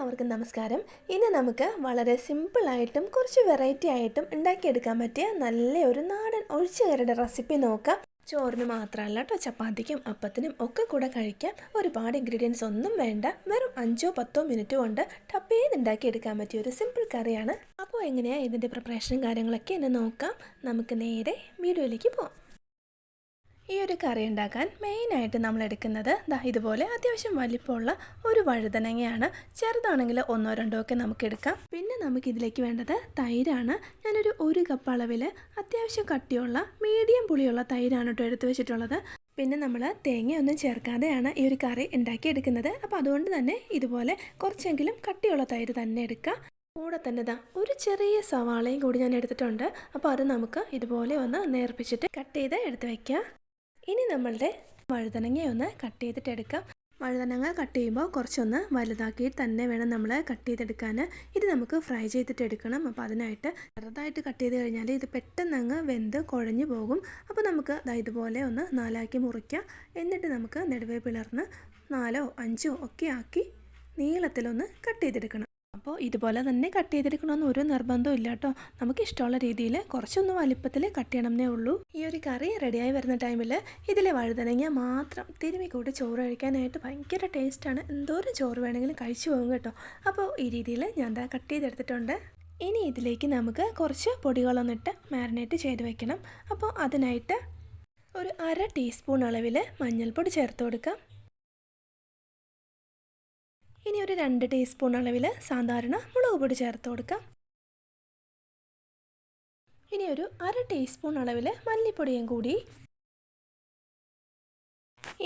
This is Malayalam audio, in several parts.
എല്ലാവർക്കും നമസ്കാരം. ഇന്ന് നമുക്ക് വളരെ സിമ്പിളായിട്ടും കുറച്ച് വെറൈറ്റി ആയിട്ടും ഉണ്ടാക്കിയെടുക്കാൻ പറ്റിയ നല്ലൊരു നാടൻ ഒഴിച്ചുകറിയുടെ റെസിപ്പി നോക്കാം. ചോറിന് മാത്രമല്ല കേട്ടോ, ചപ്പാത്തിക്കും അപ്പത്തിനും ഒക്കെ കൂടെ കഴിക്കാം. ഒരുപാട് ഇൻഗ്രീഡിയൻസ് ഒന്നും വേണ്ട. വെറും 5-10 മിനിറ്റ് കൊണ്ട് ടപ്പേന്ന് ഉണ്ടാക്കിയെടുക്കാൻ പറ്റിയ ഒരു സിമ്പിൾ കറിയാണ്. അപ്പോൾ എങ്ങനെയാണ് ഇതിൻ്റെ പ്രിപ്പറേഷനും കാര്യങ്ങളൊക്കെ എന്ന് നോക്കാം. നമുക്ക് നേരെ വീഡിയോയിലേക്ക് പോകാം. ഈ ഒരു കറി ഉണ്ടാക്കാൻ മെയിനായിട്ട് നമ്മൾ എടുക്കുന്നത് ഇതുപോലെ അത്യാവശ്യം വലിപ്പമുള്ള ഒരു വഴുതനങ്ങയാണ്. ചെറുതാണെങ്കിൽ 1-2 ഒക്കെ നമുക്ക് എടുക്കാം. പിന്നെ നമുക്കിതിലേക്ക് വേണ്ടത് തൈരാണ്. ഞാനൊരു 1 കപ്പ് അളവിൽ അത്യാവശ്യം കട്ടിയുള്ള മീഡിയം പുളിയുള്ള തൈരാണ് കേട്ടോ എടുത്ത് വെച്ചിട്ടുള്ളത്. പിന്നെ നമ്മൾ തേങ്ങയൊന്നും ചേർക്കാതെയാണ് ഈ ഒരു കറി ഉണ്ടാക്കിയെടുക്കുന്നത്. അപ്പോൾ അതുകൊണ്ട് തന്നെ ഇതുപോലെ കുറച്ചെങ്കിലും കട്ടിയുള്ള തൈര് തന്നെ എടുക്കുക. കൂടെ തന്നെ ഒരു ചെറിയ സവാളയും കൂടി ഞാൻ എടുത്തിട്ടുണ്ട്. അപ്പോൾ അത് നമുക്ക് ഇതുപോലെ ഒന്ന് നേർപ്പിച്ചിട്ട് കട്ട് ചെയ്ത് എടുത്ത് വയ്ക്കുക. ഇനി നമ്മളുടെ വഴുതനങ്ങയൊന്ന് കട്ട് ചെയ്തിട്ടെടുക്കാം. വഴുതനങ്ങ കട്ട് ചെയ്യുമ്പോൾ കുറച്ചൊന്ന് വലുതാക്കിയിട്ട് തന്നെ വേണം നമ്മൾ കട്ട് ചെയ്തെടുക്കാൻ. ഇത് നമുക്ക് ഫ്രൈ ചെയ്തിട്ടെടുക്കണം. അപ്പോൾ അതിനായിട്ട് ചെറുതായിട്ട് കട്ട് ചെയ്ത് കഴിഞ്ഞാൽ ഇത് പെട്ടെന്ന് അങ്ങ് വെന്ത് കുഴഞ്ഞു പോകും. അപ്പോൾ നമുക്ക് ഇതുപോലെ ഒന്ന് 4ആക്കി മുറിക്കാം. എന്നിട്ട് നമുക്ക് നെടുവേ പിളർന്ന് 4-5 ഒക്കെ ആക്കി നീളത്തിലൊന്ന് കട്ട് ചെയ്തെടുക്കണം. അപ്പോൾ ഇതുപോലെ തന്നെ കട്ട് ചെയ്തെടുക്കണമെന്ന് ഒരു നിർബന്ധവും ഇല്ല കേട്ടോ. നമുക്ക് ഇഷ്ടമുള്ള രീതിയിൽ കുറച്ചൊന്ന് വലിപ്പത്തിൽ കട്ട് ചെയ്യണമെന്നേ ഉള്ളൂ. ഈ ഒരു കറി റെഡിയായി വരുന്ന ടൈമിൽ ഇതിലെ വഴുതനങ്ങ മാത്രം തിരുമ്മി കൂട്ടി ചോറ് കഴിക്കാനായിട്ട് ഭയങ്കര ടേസ്റ്റാണ്. എന്തോരം ചോറ് വേണമെങ്കിലും കഴിച്ചു പോകും കേട്ടോ. അപ്പോൾ ഈ രീതിയിൽ ഞാൻ കട്ട് ചെയ്തെടുത്തിട്ടുണ്ട്. ഇനി ഇതിലേക്ക് നമുക്ക് കുറച്ച് പൊടികളൊന്നിട്ട് മാരിനേറ്റ് ചെയ്ത് വെക്കണം. അപ്പോൾ അതിനായിട്ട് ഒരു 1/2 ടീസ്പൂൺ അളവിൽ മഞ്ഞൾപ്പൊടി ചേർത്ത് കൊടുക്കാം. ഇനി ഒരു 2 ടീസ്പൂൺ അളവിൽ സാധാരണ മുളക് പൊടി ചേർത്ത് കൊടുക്കാം. ഇനി ഒരു 1/2 ടീസ്പൂൺ അളവിൽ മല്ലിപ്പൊടിയും കൂടി.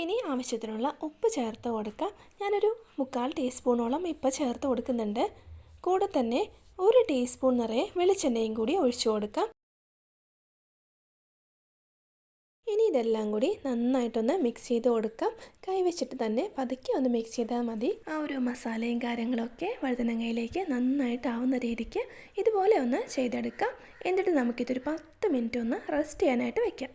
ഇനി ആവശ്യത്തിനുള്ള ഉപ്പ് ചേർത്ത് കൊടുക്കാം. ഞാനൊരു 1/4 ടീസ്പൂണോളം ഇപ്പോൾ ചേർത്ത് കൊടുക്കുന്നുണ്ട്. കൂടെ തന്നെ 1 ടീസ്പൂൺ നിറയെ വെളിച്ചെണ്ണയും കൂടി ഒഴിച്ചു കൊടുക്കാം. ഇനി ഇതെല്ലാം കൂടി നന്നായിട്ടൊന്ന് മിക്സ് ചെയ്ത് കൊടുക്കാം. കൈവച്ചിട്ട് തന്നെ പതുക്കെ ഒന്ന് മിക്സ് ചെയ്താൽ മതി. ആ ഒരു മസാലയും കാര്യങ്ങളൊക്കെ വഴുതനങ്ങയിലേക്ക് നന്നായിട്ടാവുന്ന രീതിക്ക് ഇതുപോലെ ഒന്ന് ചെയ്തെടുക്കാം. എന്നിട്ട് നമുക്കിതൊരു 10 മിനിറ്റ് ഒന്ന് റെസ്റ്റ് ചെയ്യാനായിട്ട് വയ്ക്കാം.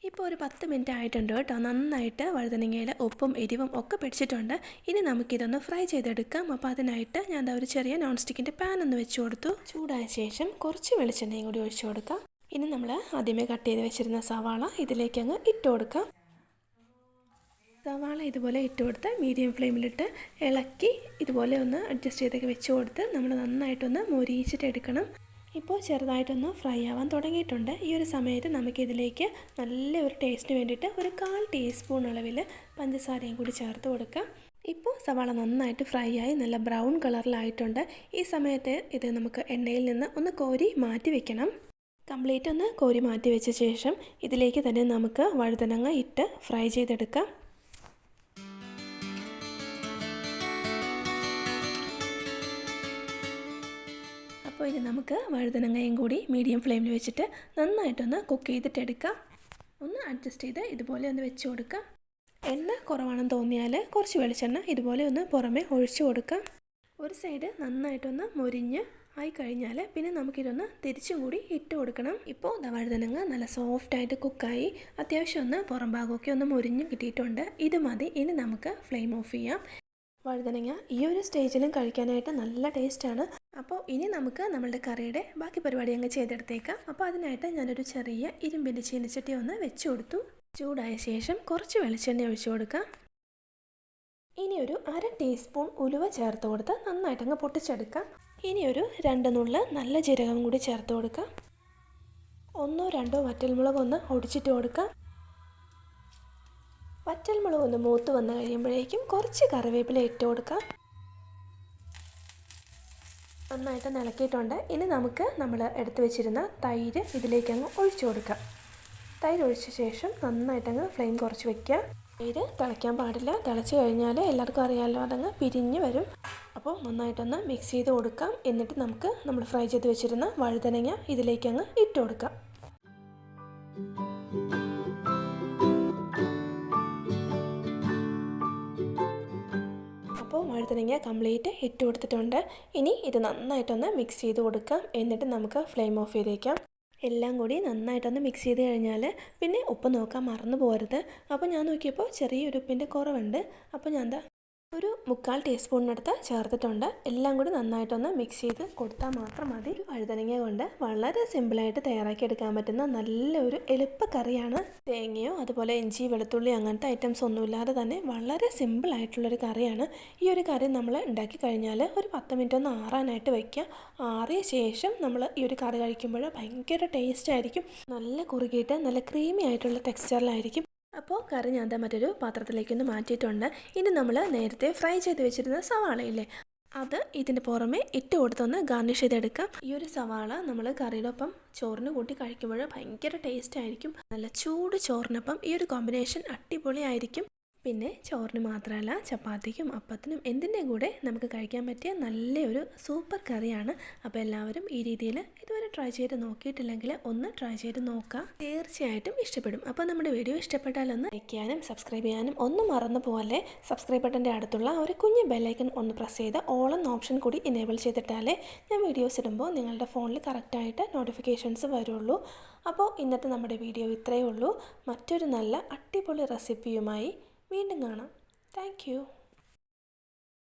ഇപ്പോൾ ഒരു 10 മിനിറ്റ് ആയിട്ടുണ്ട് കേട്ടോ. നന്നായിട്ട് വഴുതനങ്ങയിൽ ഉപ്പും എരിവും ഒക്കെ പിടിച്ചിട്ടുണ്ട്. ഇനി നമുക്കിതൊന്ന് ഫ്രൈ ചെയ്തെടുക്കാം. അപ്പോൾ അതിനായിട്ട് ഞാൻ ഒരു ചെറിയ നോൺ സ്റ്റിക്കിൻ്റെ പാൻ ഒന്ന് വെച്ച് കൊടുത്തു. ചൂടായ ശേഷം കുറച്ച് വെളിച്ചെണ്ണയും കൂടി ഒഴിച്ചു കൊടുക്കാം. ഇനി നമ്മൾ ആദ്യമേ കട്ട് ചെയ്ത് വെച്ചിരുന്ന സവാള ഇതിലേക്ക് അങ്ങ് ഇട്ട് കൊടുക്കാം. സവാള ഇതുപോലെ ഇട്ട് കൊടുത്ത് മീഡിയം ഫ്ലെയിമിലിട്ട് ഇളക്കി ഇതുപോലെ ഒന്ന് അഡ്ജസ്റ്റ് ചെയ്തൊക്കെ വെച്ച് കൊടുത്ത് നമ്മൾ നന്നായിട്ടൊന്ന് മൊരിയിച്ചിട്ട് എടുക്കണം. ഇപ്പോൾ ചെറുതായിട്ടൊന്ന് ഫ്രൈ ആവാൻ തുടങ്ങിയിട്ടുണ്ട്. ഈ ഒരു സമയത്ത് നമുക്കിതിലേക്ക് നല്ലൊരു ടേസ്റ്റിന് വേണ്ടിയിട്ട് ഒരു 1/4 ടീസ്പൂൺ അളവിൽ പഞ്ചസാരയും കൂടി ചേർത്ത് കൊടുക്കാം. ഇപ്പോൾ സവാള നന്നായിട്ട് ഫ്രൈ ആയി നല്ല ബ്രൗൺ കളറിലായിട്ടുണ്ട്. ഈ സമയത്ത് ഇത് നമുക്ക് എണ്ണയിൽ നിന്ന് ഒന്ന് കോരി മാറ്റി വെക്കണം. കംപ്ലീറ്റ് ഒന്ന് കോരി മാറ്റി വെച്ച ശേഷം ഇതിലേക്ക് തന്നെ നമുക്ക് വഴുതനങ്ങ ഇട്ട് ഫ്രൈ ചെയ്തെടുക്കാം. അപ്പോൾ ഇനി നമുക്ക് വഴുതനങ്ങയും കൂടി മീഡിയം ഫ്ലെയിമിൽ വെച്ചിട്ട് നന്നായിട്ടൊന്ന് കുക്ക് ചെയ്തിട്ടെടുക്കാം. ഒന്ന് അഡ്ജസ്റ്റ് ചെയ്ത് ഇതുപോലെ ഒന്ന് വെച്ച് കൊടുക്കാം. എണ്ണ കുറവാണെന്ന് തോന്നിയാൽ കുറച്ച് വെളിച്ചെണ്ണ ഇതുപോലെ ഒന്ന് പുറമെ ഒഴിച്ചു കൊടുക്കാം. ഒരു സൈഡ് നന്നായിട്ടൊന്ന് മൊരിഞ്ഞ് ആയി കഴിഞ്ഞാൽ പിന്നെ നമുക്കിതൊന്ന് തിരിച്ചും കൂടി ഇട്ട് കൊടുക്കണം. ഇപ്പോൾ വഴുതനങ്ങ നല്ല സോഫ്റ്റായിട്ട് കുക്കായി അത്യാവശ്യം ഒന്ന് പുറം ഭാഗമൊക്കെ ഒന്ന് മൊരിഞ്ഞ് കിട്ടിയിട്ടുണ്ട്. ഇത് മതി. ഇനി നമുക്ക് ഫ്ലെയിം ഓഫ് ചെയ്യാം. വഴുതനങ്ങ ഈ ഒരു സ്റ്റേജിലും കഴിക്കാനായിട്ട് നല്ല ടേസ്റ്റാണ്. അപ്പോൾ ഇനി നമുക്ക് നമ്മളുടെ കറിയുടെ ബാക്കി പരിപാടി അങ്ങ് ചെയ്തെടുത്തേക്കാം. അപ്പോൾ അതിനായിട്ട് ഞാനൊരു ചെറിയ ഇരുമ്പിൻ്റെ ചീനച്ചട്ടി ഒന്ന് വെച്ച് കൊടുത്തു. ചൂടായ ശേഷം കുറച്ച് വെളിച്ചെണ്ണ ഒഴിച്ചു കൊടുക്കാം. ഇനി ഒരു 1/2 ടീസ്പൂൺ ഉലുവ ചേർത്ത് കൊടുത്ത് നന്നായിട്ടങ്ങ് പൊട്ടിച്ചെടുക്കാം. ഇനി ഒരു 2 നുള്ള് നല്ല ജീരകം കൂടി ചേർത്ത് കൊടുക്കാം. 1-2 വറ്റൽമുളക് ഒന്ന് ഒടിച്ചിട്ട് കൊടുക്കാം. വറ്റൽമുളക് ഒന്ന് മൂത്ത് വന്ന് കഴിയുമ്പോഴേക്കും കുറച്ച് കറിവേപ്പില ഇട്ട് കൊടുക്കാം. നന്നായിട്ട് ഇളക്കിയിട്ടുണ്ട്. ഇനി നമുക്ക് നമ്മൾ എടുത്തു വെച്ചിരുന്ന തൈര് ഇതിലേക്കങ്ങ് ഒഴിച്ചു കൊടുക്കാം. തൈര് ഒഴിച്ച ശേഷം നന്നായിട്ടങ്ങ് ഫ്ലെയിം കുറച്ച് വയ്ക്കുക. തൈര് തിളയ്ക്കാൻ പാടില്ല. തിളച്ച് കഴിഞ്ഞാൽ എല്ലാവർക്കും അറിയാമല്ലോ, അതങ്ങ് പിരിഞ്ഞ് വരും. അപ്പോൾ നന്നായിട്ടൊന്ന് മിക്സ് ചെയ്ത് കൊടുക്കാം. എന്നിട്ട് നമുക്ക് നമ്മൾ ഫ്രൈ ചെയ്ത് വെച്ചിരുന്ന വഴുതനങ്ങ ഇതിലേക്കങ്ങ് ഇട്ട് കൊടുക്കാം. അപ്പോൾ വഴുതനങ്ങ കംപ്ലീറ്റ് ഇട്ട് കൊടുത്തിട്ടുണ്ട്. ഇനി ഇത് നന്നായിട്ടൊന്ന് മിക്സ് ചെയ്ത് കൊടുക്കാം. എന്നിട്ട് നമുക്ക് ഫ്ലെയിം ഓഫ് ചെയ്തേക്കാം. എല്ലാം കൂടി നന്നായിട്ടൊന്ന് മിക്സ് ചെയ്ത് കഴിഞ്ഞാൽ പിന്നെ ഉപ്പ് നോക്കാൻ മറന്നു പോകരുത്. അപ്പോൾ ഞാൻ നോക്കിയപ്പോൾ ചെറിയൊരു ഉപ്പിൻ്റെ കുറവുണ്ട്. അപ്പോൾ ഞാൻ ഒരു 3/4 ടീസ്പൂണിനടുത്ത് ചേർത്തിട്ടുണ്ട്. എല്ലാം കൂടി നന്നായിട്ടൊന്ന് മിക്സ് ചെയ്ത് കൊടുത്താൽ മാത്രം മതി. വഴുതനങ്ങ കൊണ്ട് വളരെ സിമ്പിളായിട്ട് തയ്യാറാക്കി എടുക്കാൻ പറ്റുന്ന നല്ലൊരു എളുപ്പ കറിയാണ്. തേങ്ങയോ അതുപോലെ ഇഞ്ചി വെളുത്തുള്ളി അങ്ങനത്തെ ഐറ്റംസ് ഒന്നുമില്ലാതെ തന്നെ വളരെ സിമ്പിളായിട്ടുള്ളൊരു കറിയാണ്. ഈ ഒരു കറി നമ്മൾ ഉണ്ടാക്കി കഴിഞ്ഞാൽ ഒരു 10 മിനിറ്റ് ഒന്ന് ആറാനായിട്ട് വയ്ക്കുക. ആറിയ ശേഷം നമ്മൾ ഈ ഒരു കറി കഴിക്കുമ്പോൾ ഭയങ്കര ടേസ്റ്റ് ആയിരിക്കും. നല്ല കുറുകിയിട്ട് നല്ല ക്രീമി ആയിട്ടുള്ള ടെക്സ്ചറിലായിരിക്കും. അപ്പോൾ കറി ഞാൻ മറ്റൊരു പാത്രത്തിലേക്കൊന്ന് മാറ്റിയിട്ടുണ്ട്. ഇനി നമ്മൾ നേരത്തെ ഫ്രൈ ചെയ്ത് വെച്ചിരുന്ന സവാളയില്ലേ, അത് ഇതിൻ്റെ പുറമെ ഇട്ട് കൊടുത്തൊന്ന് ഗാർണിഷ് ചെയ്തെടുക്കാം. ഈ ഒരു സവാള നമ്മൾ കറിയോടൊപ്പം ചോറിന് കൂട്ടി കഴിക്കുമ്പോൾ ഭയങ്കര ടേസ്റ്റ് ആയിരിക്കും. നല്ല ചൂട് ചോറിനൊപ്പം ഈ ഒരു കോമ്പിനേഷൻ അടിപൊളിയായിരിക്കും. പിന്നെ ചോറിന് മാത്രമല്ല ചപ്പാത്തിക്കും അപ്പത്തിനും എന്തിൻ്റെ കൂടെ നമുക്ക് കഴിക്കാൻ പറ്റിയ നല്ലൊരു സൂപ്പർ കറിയാണ്. അപ്പോൾ എല്ലാവരും ഈ രീതിയിൽ ഇതുവരെ ട്രൈ ചെയ്ത് നോക്കിയിട്ടില്ലെങ്കിൽ ഒന്ന് ട്രൈ ചെയ്ത് നോക്കുക. തീർച്ചയായിട്ടും ഇഷ്ടപ്പെടും. അപ്പോൾ നമ്മുടെ വീഡിയോ ഇഷ്ടപ്പെട്ടാലൊന്ന് ലൈക്ക് ചെയ്യാനും സബ്സ്ക്രൈബ് ചെയ്യാനും ഒന്നും മറന്നു പോകല്ലേ. സബ്സ്ക്രൈബ് ബട്ടൻ്റെ അടുത്തുള്ള ഒരു കുഞ്ഞ് ബെല്ലൈക്കൺ ഒന്ന് പ്രസ് ചെയ്ത് ഓൾ എന്ന ഓപ്ഷൻ കൂടി എനേബിൾ ചെയ്തിട്ടാലേ ഞാൻ വീഡിയോസ് ഇടുമ്പോൾ നിങ്ങളുടെ ഫോണിൽ കറക്റ്റായിട്ട് നോട്ടിഫിക്കേഷൻസ് വരുള്ളൂ. അപ്പോൾ ഇന്നത്തെ നമ്മുടെ വീഡിയോ ഇത്രയേ ഉള്ളൂ. മറ്റൊരു നല്ല അടിപൊളി റെസിപ്പിയുമായി വീണ്ടും കാണാം. Thank you.